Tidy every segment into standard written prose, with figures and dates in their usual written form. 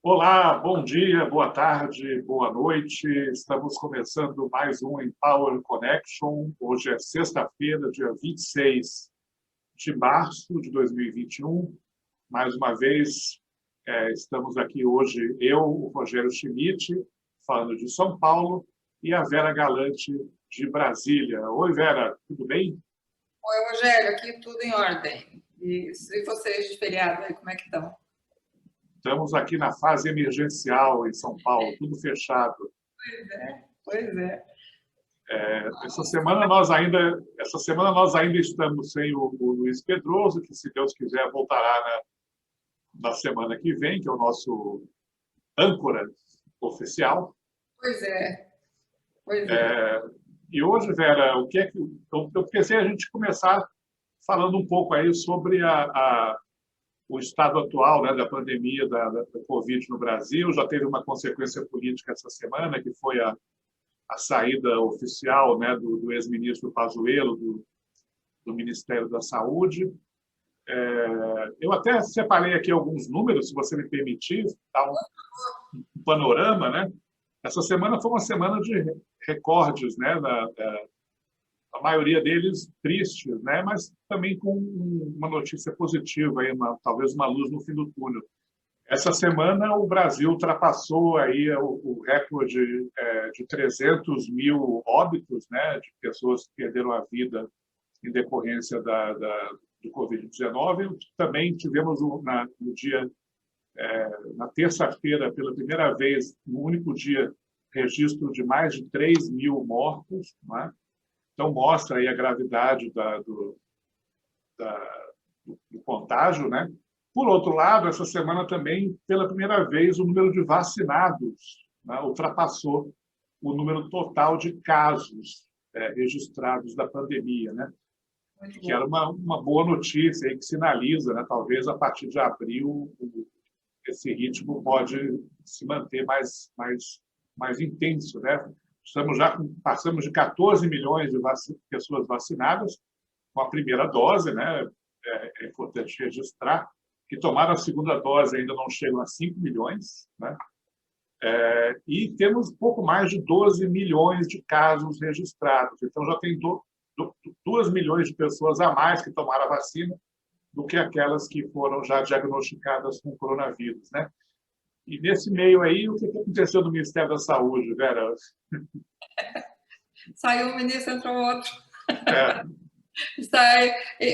Olá, bom dia, boa tarde, boa noite. Estamos começando mais um Empower Connection. Hoje é sexta-feira, dia 26 de março de 2021. Mais uma vez, estamos aqui hoje, eu, o Rogério Schmidt, falando de São Paulo, e a Vera Galante, de Brasília. Oi, Vera, tudo bem? Oi, Rogério, aqui tudo em ordem. E vocês de feriado aí, como é que estão? Estamos aqui na fase emergencial em São Paulo, tudo fechado. Pois é. Essa semana nós ainda estamos sem o Luiz Pedroso, que, se Deus quiser, voltará na semana que vem, que é o nosso âncora oficial. Pois é. E hoje, Vera, o que é que eu pensei a gente começar falando um pouco aí sobre o estado atual, né, da pandemia da Covid no Brasil. Já teve uma consequência política essa semana, que foi a saída oficial, né, do ex-ministro Pazuello, do Ministério da Saúde. Eu até separei aqui alguns números, se você me permitir, dar um panorama, né? Essa semana foi uma semana de recordes, né? A maioria deles tristes, né? Mas também com uma notícia positiva, aí, talvez uma luz no fim do túnel. Essa semana o Brasil ultrapassou aí o recorde de 300 mil óbitos, né? De pessoas que perderam a vida em decorrência do Covid-19. Também tivemos no dia na terça-feira, pela primeira vez, no único dia, registro de mais de 3 mil mortos. Não é? Então, mostra aí a gravidade do contágio. Né? Por outro lado, essa semana também, pela primeira vez, o número de vacinados, né, ultrapassou o número total de casos registrados da pandemia, né? Que era uma boa notícia aí, que sinaliza, né, talvez a partir de abril esse ritmo pode se manter mais intenso, né? Passamos de 14 milhões de pessoas vacinadas com a primeira dose, né? É importante registrar que tomaram a segunda dose, ainda não chegam a 5 milhões, né? E temos pouco mais de 12 milhões de casos registrados. Então já tem 2 milhões de pessoas a mais que tomaram a vacina do que aquelas que foram já diagnosticadas com coronavírus, né? E nesse meio aí, o que aconteceu no Ministério da Saúde, Vera? Saiu um ministro, entrou outro. É.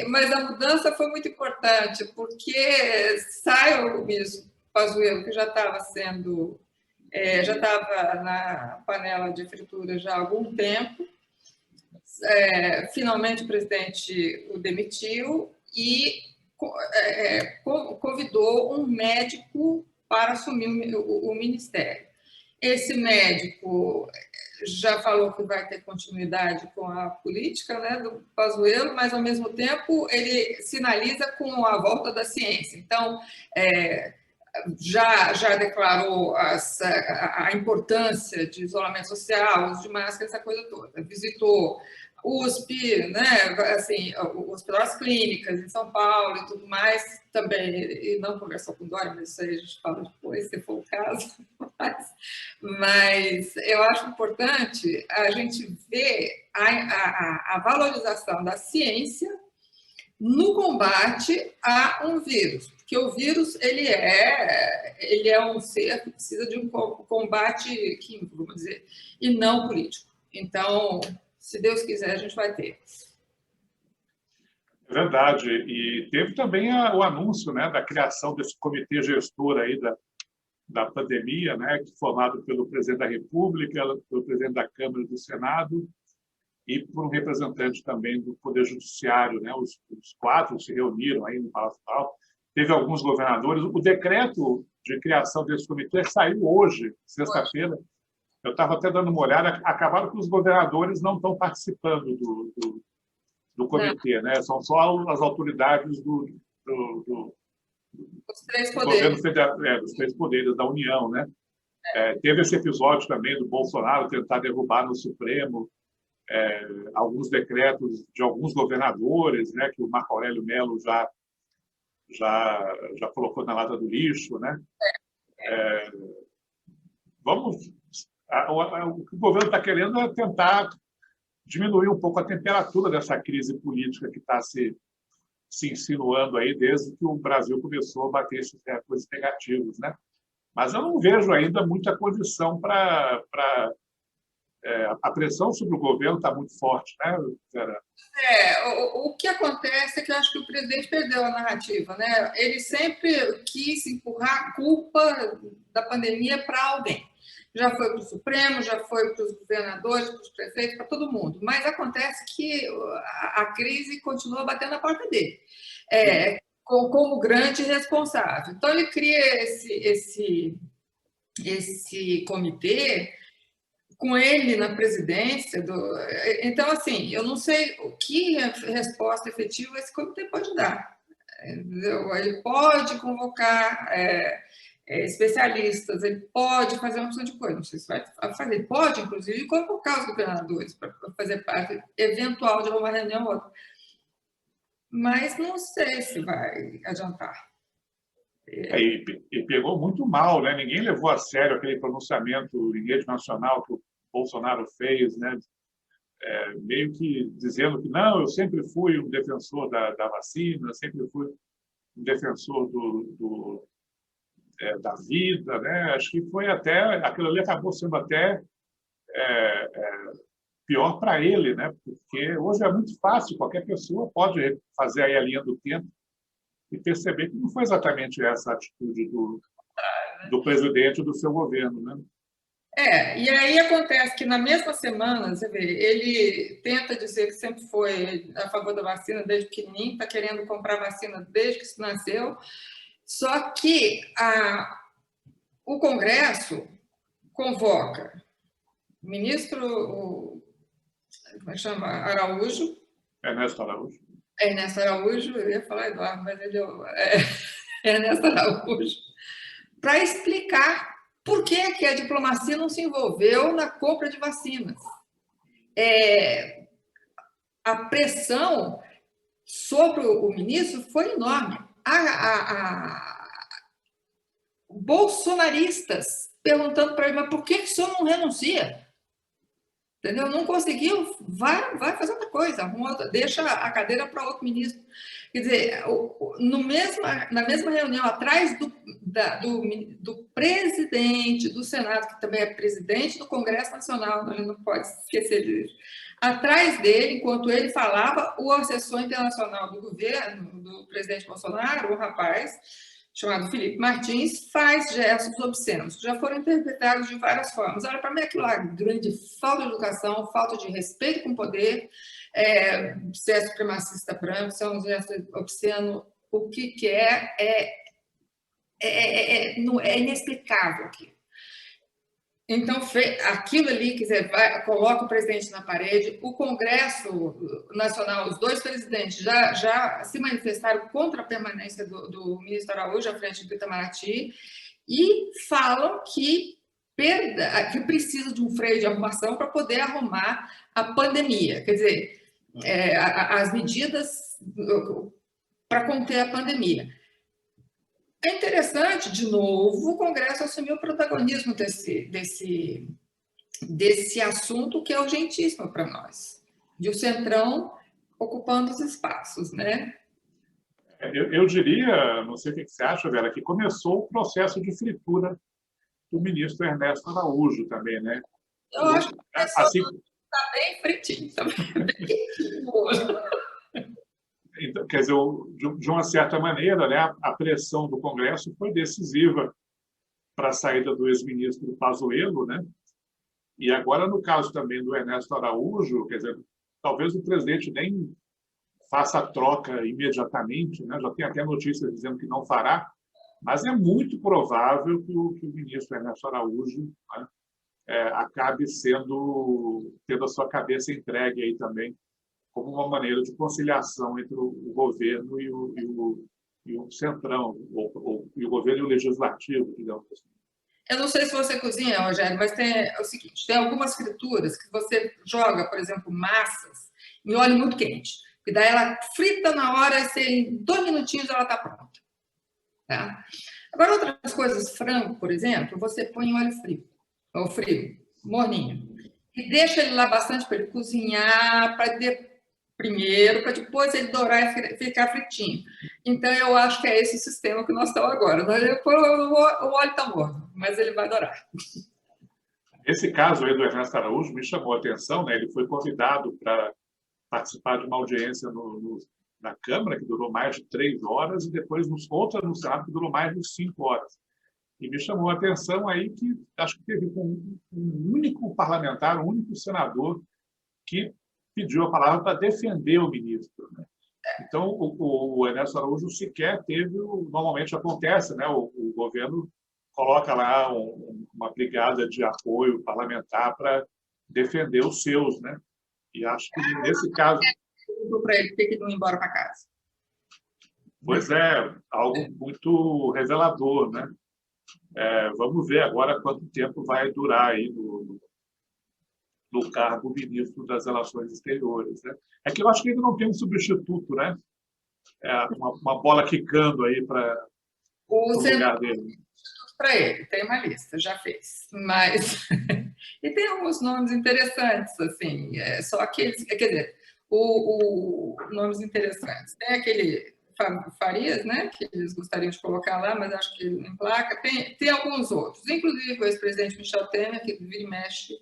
Mas a mudança foi muito importante, porque sai o ministro Pazuello, que já estava na panela de fritura já há algum tempo. Finalmente o presidente o demitiu e convidou um médico para assumir o ministério. Esse médico já falou que vai ter continuidade com a política, né, do Pazuello, mas, ao mesmo tempo, ele sinaliza com a volta da ciência. Então, já declarou a importância de isolamento social, uso de máscara, essa coisa toda. Visitou USP, né, assim, o Hospital das Clínicas em São Paulo e tudo mais, também, e não conversou com o Dória, mas isso aí a gente fala depois, se for o caso. Mas eu acho importante a gente ver a valorização da ciência no combate a um vírus, porque o vírus ele é um ser que precisa de um combate químico, vamos dizer, e não político. Então, se Deus quiser, a gente vai ter. É verdade. E teve também o anúncio, né, da criação desse comitê gestor aí da pandemia, né, formado pelo presidente da República, pelo presidente da Câmara e do Senado e por um representante também do Poder Judiciário. Né? Os quatro se reuniram aí no Palácio Planalto. Teve alguns governadores. O decreto de criação desse comitê saiu hoje, sexta-feira. Eu estava até dando uma olhada. Acabaram que os governadores não estão participando do comitê, né? São só as autoridades dos três poderes. Governo federal, dos três poderes da União, né? Teve esse episódio também do Bolsonaro tentar derrubar no Supremo alguns decretos de alguns governadores, né, que o Marco Aurélio Mello já colocou na lata do lixo, né? O que o governo está querendo é tentar diminuir um pouco a temperatura dessa crise política que está se insinuando aí desde que o Brasil começou a bater esses recordes negativos, né? Mas eu não vejo ainda muita condição para a pressão sobre o governo está muito forte, né, Vera? O que acontece é que eu acho que o presidente perdeu a narrativa, né? Ele sempre quis empurrar a culpa da pandemia para alguém. Já foi para o Supremo, já foi para os governadores, para os prefeitos, para todo mundo. Mas acontece que a crise continua batendo na porta dele, como grande responsável. Então, ele cria esse comitê com ele na presidência. Então, assim, eu não sei o que resposta efetiva esse comitê pode dar. Ele pode convocar especialistas, ele pode fazer uma opção de coisa, não sei se vai fazer, ele pode, inclusive, convocar os governadores para fazer parte eventual de uma reunião ou outra. Mas não sei se vai adiantar. E pegou muito mal, né? Ninguém levou a sério aquele pronunciamento em rede nacional que o Bolsonaro fez, né? Meio que dizendo que não, eu sempre fui um defensor da vacina, sempre fui um defensor da vida, né? Acho que foi até aquilo ali acabou sendo até pior para ele, né? Porque hoje é muito fácil, qualquer pessoa pode fazer aí a linha do tempo e perceber que não foi exatamente essa a atitude do presidente do seu governo, né? E aí acontece que na mesma semana, você vê, ele tenta dizer que sempre foi a favor da vacina desde pequenininho, está querendo comprar vacina desde que se nasceu, só que o Congresso convoca o ministro, como é que chama? Araújo. Ernesto Araújo. Ernesto Araújo, eu ia falar Eduardo, mas ele é Ernesto Araújo, para explicar por que a diplomacia não se envolveu na compra de vacinas. A pressão sobre o ministro foi enorme. Bolsonaristas perguntando para ele, mas por que o senhor não renuncia? Entendeu? Não conseguiu, vai fazer outra coisa, deixa a cadeira para outro ministro. Quer dizer, na mesma reunião, atrás do presidente do Senado, que também é presidente do Congresso Nacional, a gente não pode esquecer disso, atrás dele, enquanto ele falava, o assessor internacional do governo, do presidente Bolsonaro, um rapaz chamado Felipe Martins, faz gestos obscenos, que já foram interpretados de várias formas. Olha, para mim, aquilo lá é grande falta de educação, falta de respeito com o poder, ser supremacista branco, ser um gesto obsceno, o que é inexplicável aqui. Então, aquilo ali, quer dizer, coloca o presidente na parede, o Congresso Nacional, os dois presidentes já se manifestaram contra a permanência do ministro Araújo à frente do Itamaraty e falam que precisa de um freio de arrumação para poder arrumar a pandemia, quer dizer, as medidas para conter a pandemia. É interessante, de novo, o Congresso assumiu o protagonismo desse assunto que é urgentíssimo para nós, de o Centrão ocupando os espaços, né? Eu diria, não sei o que você acha, Vera, que começou o processo de fritura do ministro Ernesto Araújo também, né? Eu acho que está bem fritinho, está bem fritinho. Então, quer dizer, de uma certa maneira, né, a pressão do Congresso foi decisiva para a saída do ex-ministro Pazuello, né? E agora, no caso também do Ernesto Araújo, quer dizer, talvez o presidente nem faça a troca imediatamente, né? Já tem até notícias dizendo que não fará, mas é muito provável que o ministro Ernesto Araújo, né, acabe tendo a sua cabeça entregue aí também como uma maneira de conciliação entre o governo e o centrão, e o governo e o legislativo, digamos assim. Eu não sei se você cozinha, Rogério, mas é o seguinte: tem algumas frituras que você joga, por exemplo, massas em óleo muito quente. E daí ela frita na hora, e em 2 minutinhos ela está pronta. Tá? Agora, outras coisas, frango, por exemplo, você põe em óleo frio, ou frio, morninho. E deixa ele lá bastante para ele cozinhar, primeiro, para depois ele dourar e ficar fritinho. Então, eu acho que é esse o sistema que nós estamos agora. O óleo está morno, mas ele vai dourar. Esse caso aí do Ernesto Araújo me chamou a atenção, né? Ele foi convidado para participar de uma audiência na Câmara, que durou mais de 3 horas, e depois outra no Senado, que durou mais de 5 horas. E me chamou a atenção aí que acho que teve um único parlamentar, um único senador que pediu a palavra para defender o ministro, né? Então, o Ernesto Araújo sequer teve, normalmente acontece, né? O governo coloca lá uma brigada de apoio parlamentar para defender os seus, né? E acho que nesse caso... Para ele ter que ir embora para casa. Pois é, algo muito revelador, né? Vamos ver agora quanto tempo vai durar aí no cargo ministro das Relações Exteriores, né? É que eu acho que ainda não tem um substituto, né? Uma bola quicando aí para o lugar dele. Para ele, tem uma lista, já fez. Mas e tem alguns nomes interessantes, assim, só aqueles, quer dizer, nomes interessantes. Tem aquele Farias, né, que eles gostariam de colocar lá, mas acho que ele não emplaca. Tem alguns outros, inclusive o ex-presidente Michel Temer, que vira e mexe,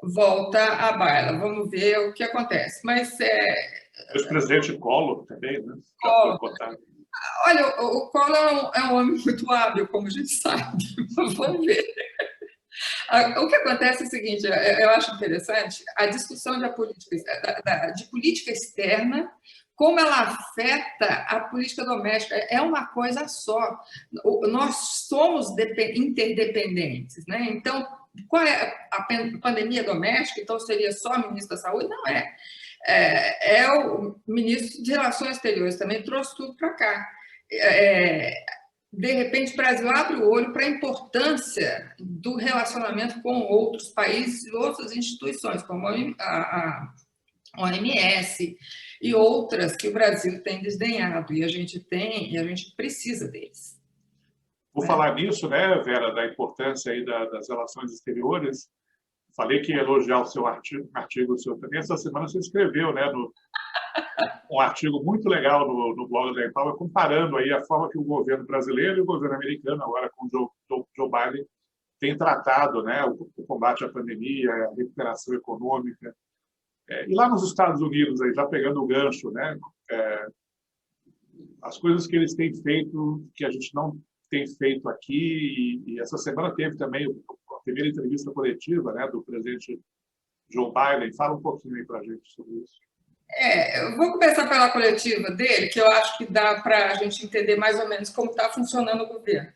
volta à baila. Vamos ver o que acontece. Mas o ex-presidente Collor também, né? Collor. Olha, o Collor é um homem muito hábil, como a gente sabe. Vamos ver. O que acontece é o seguinte: eu acho interessante a discussão de política externa, como ela afeta a política doméstica. É uma coisa só. Nós somos interdependentes, né? Então, qual é a pandemia doméstica? Então, seria só o ministro da Saúde? Não é. É o ministro de Relações Exteriores também trouxe tudo para cá. De repente, o Brasil abre o olho para a importância do relacionamento com outros países e outras instituições, como a OMS e outras que o Brasil tem desdenhado, e a gente precisa deles. Por falar nisso, né, Vera, da importância aí das relações exteriores, falei que ia elogiar o seu artigo seu também. Essa semana você escreveu, né, um artigo muito legal no blog da Empower, comparando aí a forma que o governo brasileiro e o governo americano, agora com o Joe Biden, tem tratado, né, o combate à pandemia, a recuperação econômica. E lá nos Estados Unidos, aí, já pegando o gancho, né, as coisas que eles têm feito, que a gente não tem feito aqui, e essa semana teve também a primeira entrevista coletiva, né, do presidente Joe Biden. Fala um pouquinho aí para a gente sobre isso. Eu vou começar pela coletiva dele, que eu acho que dá para a gente entender mais ou menos como está funcionando o governo.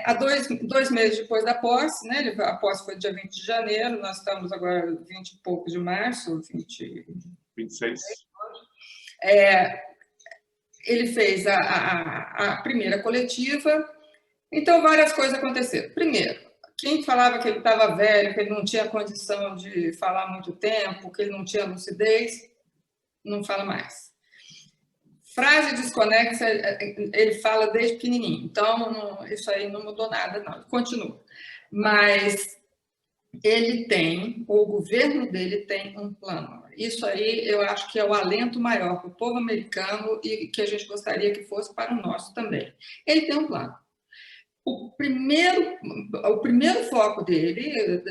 Há 2 meses depois da posse, né? A posse foi dia 20 de janeiro, nós estamos agora 20 e pouco de março, 26. Ele fez a primeira coletiva, então várias coisas aconteceram. Primeiro, quem falava que ele estava velho, que ele não tinha condição de falar muito tempo, que ele não tinha lucidez, não fala mais. Frase desconexa, ele fala desde pequenininho, então isso aí não mudou nada, não, continua. Mas o governo dele tem um plano. Isso aí eu acho que é o alento maior para o povo americano e que a gente gostaria que fosse para o nosso também. Ele tem um plano. O primeiro foco dele,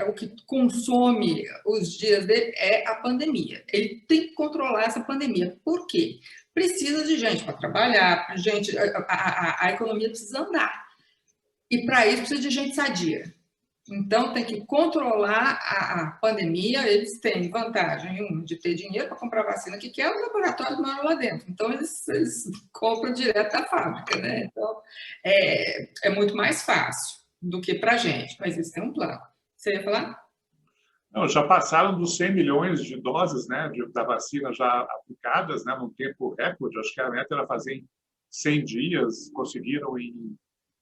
o que consome os dias dele, é a pandemia. Ele tem que controlar essa pandemia. Por quê? Precisa de gente para trabalhar, a economia precisa andar. E para isso precisa de gente sadia. Então, tem que controlar a pandemia. Eles têm vantagem, de ter dinheiro para comprar vacina, que é o laboratório maior lá dentro. Então, eles compram direto da fábrica, né? Então, é muito mais fácil do que para a gente, mas eles têm um plano. Você ia falar? Não, já passaram dos 100 milhões de doses, né, da vacina já aplicadas, né, num tempo recorde. Acho que a meta era fazer em 100 dias, conseguiram em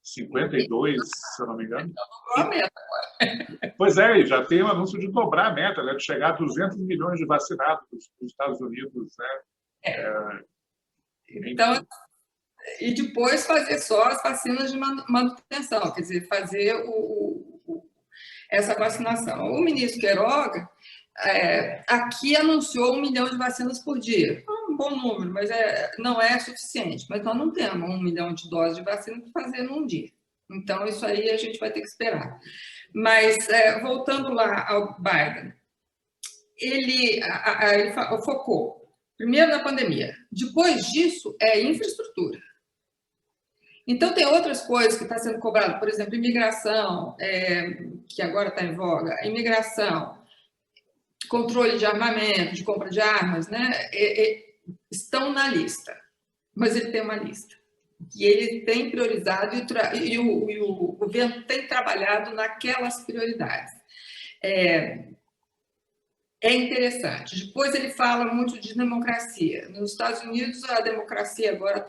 52, se eu não me engano. Dobrou a meta agora. Pois é, e já tem o anúncio de dobrar a meta, né, de chegar a 200 milhões de vacinados nos Estados Unidos. Né? Então, e depois fazer só as vacinas de manutenção, quer dizer, fazer essa vacinação. O ministro Queiroga aqui anunciou 1 milhão de vacinas por dia. Um bom número, mas não é suficiente. Mas nós não temos 1 milhão de doses de vacina para fazer num dia. Então, isso aí a gente vai ter que esperar. Mas, voltando lá ao Biden, ele focou, primeiro na pandemia, depois disso é infraestrutura. Então, tem outras coisas que estão sendo cobradas, por exemplo, imigração, que agora está em voga, imigração, controle de armamento, de compra de armas, né? Estão na lista, mas ele tem uma lista. E ele tem priorizado e o governo tem trabalhado naquelas prioridades. É interessante. Depois ele fala muito de democracia. Nos Estados Unidos, a democracia agora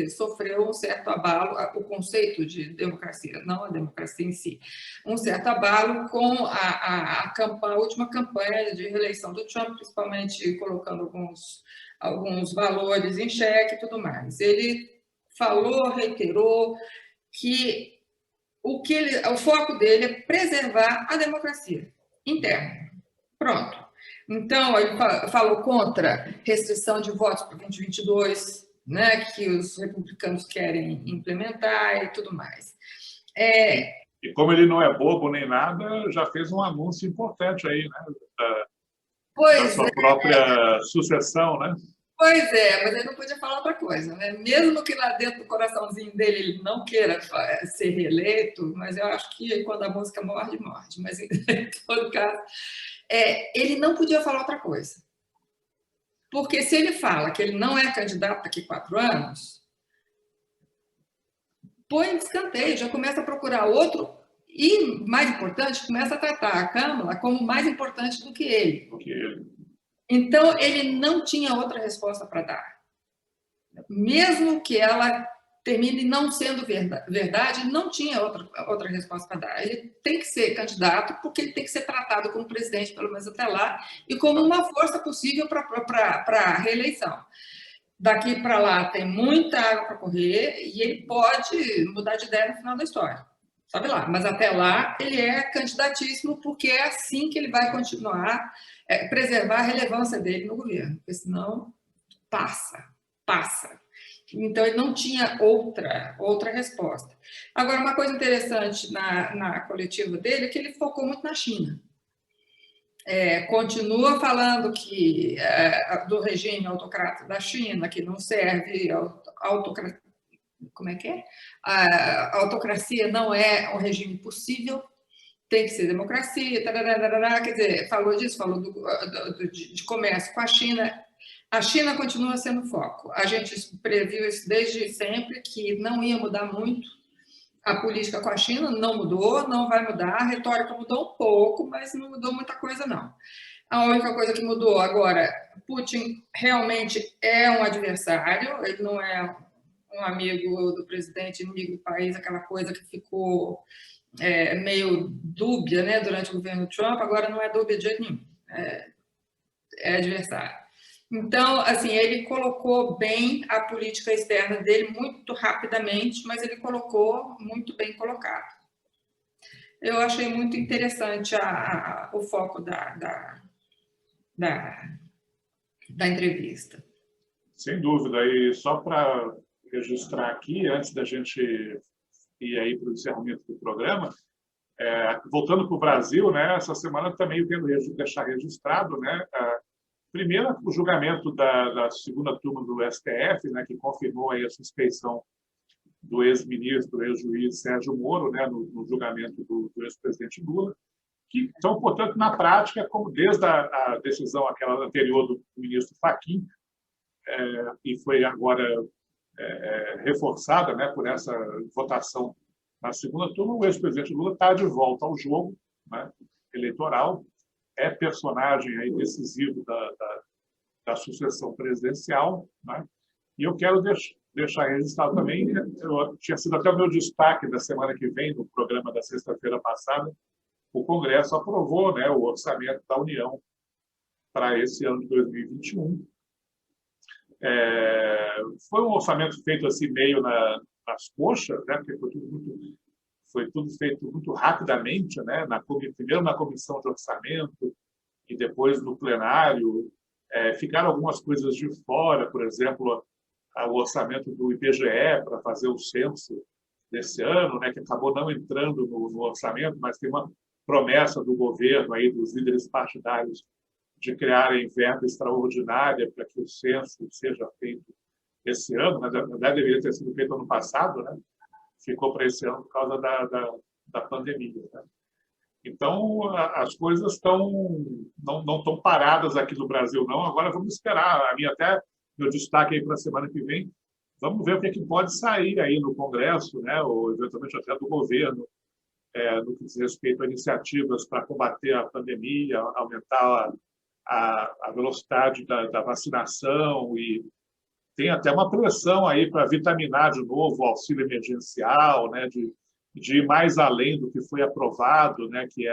sofreu um certo abalo, o conceito de democracia, não a democracia em si, um certo abalo com a última campanha de reeleição do Trump, principalmente colocando alguns valores em xeque e tudo mais. Ele falou, reiterou que o foco dele é preservar a democracia interna. Pronto. Então, ele falou contra restrição de votos para 2022, né, que os republicanos querem implementar e tudo mais. E como ele não é bobo nem nada, já fez um anúncio importante aí, né, da sua própria sucessão, né? Pois é, mas ele não podia falar outra coisa, né? Mesmo que lá dentro do coraçãozinho dele ele não queira ser reeleito, mas eu acho que quando a música morde, morde. Mas, em todo caso, ele não podia falar outra coisa. Porque se ele fala que ele não é candidato daqui a 4 anos, põe em escanteio, já começa a procurar outro e, mais importante, começa a tratar a Câmara como mais importante do que ele. Então, ele não tinha outra resposta para dar. Mesmo que ela termine não sendo verdade, não tinha outra resposta para dar. Ele tem que ser candidato porque ele tem que ser tratado como presidente, pelo menos até lá, e como uma força possível para a reeleição. Daqui para lá tem muita água para correr e ele pode mudar de ideia no final da história. Sabe lá, mas até lá ele é candidatíssimo porque é assim que ele vai continuar preservar a relevância dele no governo, porque senão passa. Então, ele não tinha outra resposta. Agora, uma coisa interessante na coletiva dele é que ele focou muito na China. Continua falando que do regime autocrata da China, que não serve autocracia. Como é que é? A autocracia não é um regime possível, tem que ser democracia, quer dizer, falou disso, falou de comércio com a China. A China continua sendo foco. A gente previu isso desde sempre, que não ia mudar muito a política com a China, não mudou, não vai mudar, a retórica mudou um pouco, mas não mudou muita coisa, não. A única coisa que mudou agora, Putin realmente é um adversário, ele não é um amigo do presidente, inimigo do país, aquela coisa que ficou meio dúbia, né, durante o governo Trump, agora não é dúbia de jeito nenhum, é adversário. Então, assim, ele colocou bem a política externa dele muito rapidamente, mas ele colocou muito bem colocado. Eu achei muito interessante o foco da entrevista. Sem dúvida. E só para registrar aqui, antes da gente ir aí para o encerramento do programa, voltando para o Brasil, né, essa semana também eu quero deixar registrado, né, primeiro, o julgamento da segunda turma do STF, né, que confirmou aí a suspeição do ex-ministro, ex-juiz Sérgio Moro, né, no julgamento do ex-presidente Lula, que então, portanto, na prática, como desde a decisão aquela anterior do ministro Fachin, e foi agora reforçada, né, por essa votação na segunda turma, o ex-presidente Lula está de volta ao jogo, né, eleitoral, é personagem aí decisivo da sucessão presidencial, né? E eu quero deixar registrado também, tinha sido até o meu destaque da semana que vem, no programa da sexta-feira passada, o Congresso aprovou, né, o orçamento da União para esse ano de 2021. Foi um orçamento feito assim meio nas coxas, né, porque foi tudo feito muito rapidamente, né, primeiro na comissão de orçamento e depois no plenário. Ficaram algumas coisas de fora, por exemplo, o orçamento do IBGE para fazer o censo desse ano, né, que acabou não entrando no orçamento, mas tem uma promessa do governo, aí, dos líderes partidários, de criarem verba extraordinária para que o censo seja feito esse ano, mas na verdade deveria ter sido feito ano passado, né? Ficou para esse ano por causa da pandemia. Né? Então, as coisas não estão paradas aqui no Brasil, não. Agora vamos esperar. Até meu destaque aí para a semana que vem, vamos ver o que, é que pode sair aí no Congresso, né? Ou eventualmente até do governo, no que diz respeito a iniciativas para combater a pandemia, aumentar a velocidade da vacinação, e tem até uma pressão aí para vitaminar de novo o auxílio emergencial, né? De ir mais além do que foi aprovado, né? Que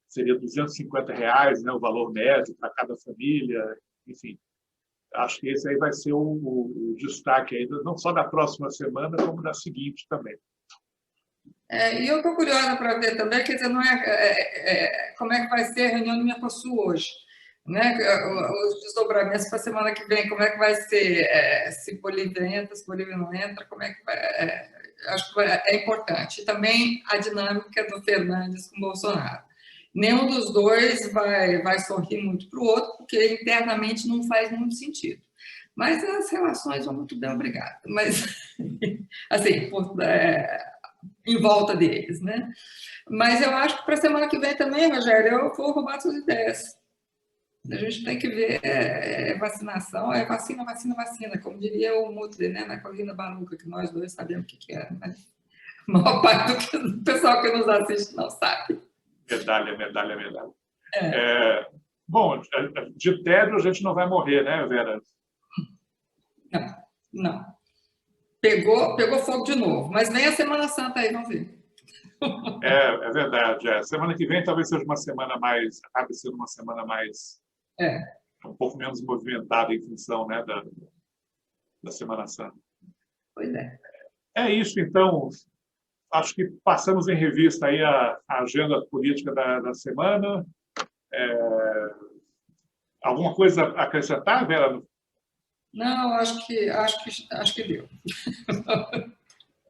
seria R$250, né? O valor médio para cada família, enfim. Acho que esse aí vai ser o destaque aí, não só da próxima semana, como da seguinte também. E eu estou curiosa para ver também, quer dizer, não como é que vai ser a reunião do Mercosul hoje, né? Os desdobramentos para a semana que vem, como é que vai ser, se Bolívia entra, se Bolívia não entra, como é que vai... acho que é importante. E também a dinâmica do Fernandes com o Bolsonaro. Nenhum dos dois vai sorrir muito para o outro, porque internamente não faz muito sentido. Mas as relações vão muito bem, obrigada. Mas, assim, em volta deles, né? Mas eu acho que para a semana que vem também, Rogério, eu vou roubar suas ideias. A gente tem que ver vacinação, vacina, como diria o Mutler, né? Na Colina Banuca, que nós dois sabemos o que é, mas a maior parte do pessoal que nos assiste não sabe. Medalha. Bom, de tédio a gente não vai morrer, né, Vera? Não. Pegou fogo de novo, mas vem a Semana Santa aí, vamos ver. É verdade. Semana que vem talvez seja uma semana mais, acabe sendo uma semana mais, um pouco menos movimentada em função, né, da Semana Santa. Pois é. É isso, então. Acho que passamos em revista aí a agenda política da semana. Alguma coisa a acrescentar, Vera? Não, acho que deu.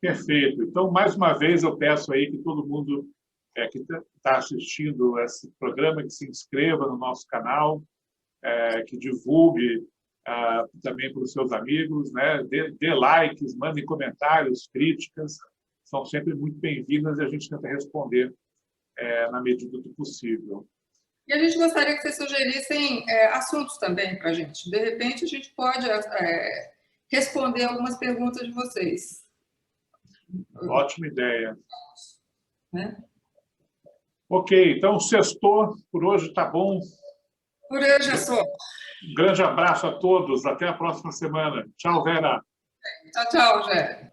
Perfeito. Então, mais uma vez, eu peço aí que todo mundo que está assistindo esse programa, que se inscreva no nosso canal, que divulgue também para os seus amigos, né? Dê likes, mandem comentários, críticas, são sempre muito bem-vindas e a gente tenta responder na medida do possível. E a gente gostaria que vocês sugerissem assuntos também para a gente. De repente, a gente pode responder algumas perguntas de vocês. Ótima ideia. Né? Ok, então, sextou, por hoje está bom. Por hoje é só. Um grande abraço a todos, até a próxima semana. Tchau, Vera. Tchau, Rogério.